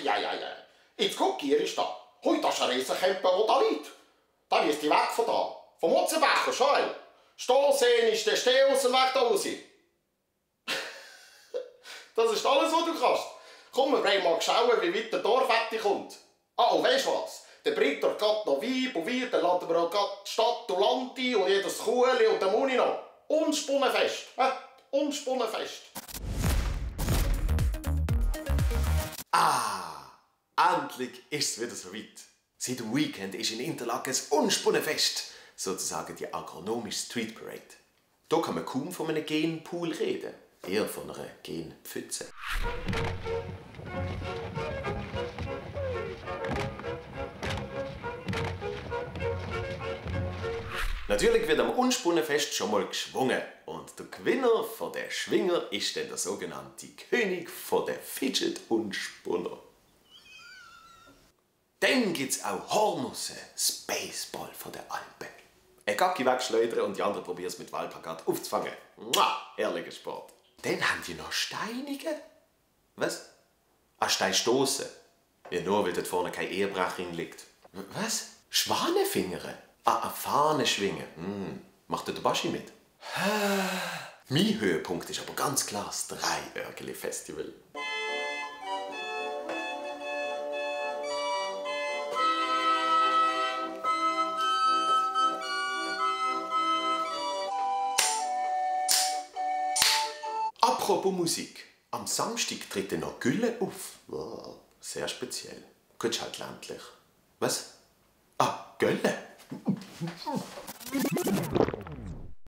Eieieiei. Jetzt guck, hier ist da. Hui, das ist ein Riesenkempe, der da liegt. Da müsste ich weg von da. Vom Mutzenbecher, schau. Stossehen ist der Steh aus dem Weg da raus. Das ist alles, was du kannst. Komm, wir wollen mal schauen, wie weit der Dorfwette kommt. Ah, und weisst was? Der bringt dort gerade noch Weib und Wein, dann laden wir auch gerade die Stadt und Land ein und jedes Kuhli und den Muni noch. Unspunnenfest. Unspunnenfest. Endlich ist es wieder soweit. Seit dem Weekend ist in Interlaken ein Unspunnenfest, sozusagen die agronomische Street Parade. Hier kann man kaum von einem Genpool reden, eher von einer Genpfütze. Natürlich wird am Unspunnenfest schon mal geschwungen und der Gewinner von der Schwinger ist dann der sogenannte König von der Fidget-Unspunner. Dann gibt es auch Hornussen, das Baseball von der Alpen. Ein Gacki wegschleudern und die anderen probieren es mit Wahlplakat aufzufangen. Mua, herrlicher Sport. Dann haben die noch Steinige. Was? Steinstossen. Ja, nur weil dort vorne kein Ehebrecherin liegt. Was? Schwanefingern? Fahne schwingen. Macht der Baschi mit? Mein Höhepunkt ist aber ganz klar das Dreiörgeli-Festival. Apropos Musik. Am Samstag tritt noch Gülle auf. Wow, sehr speziell. Gut, halt ländlich. Was? Gülle?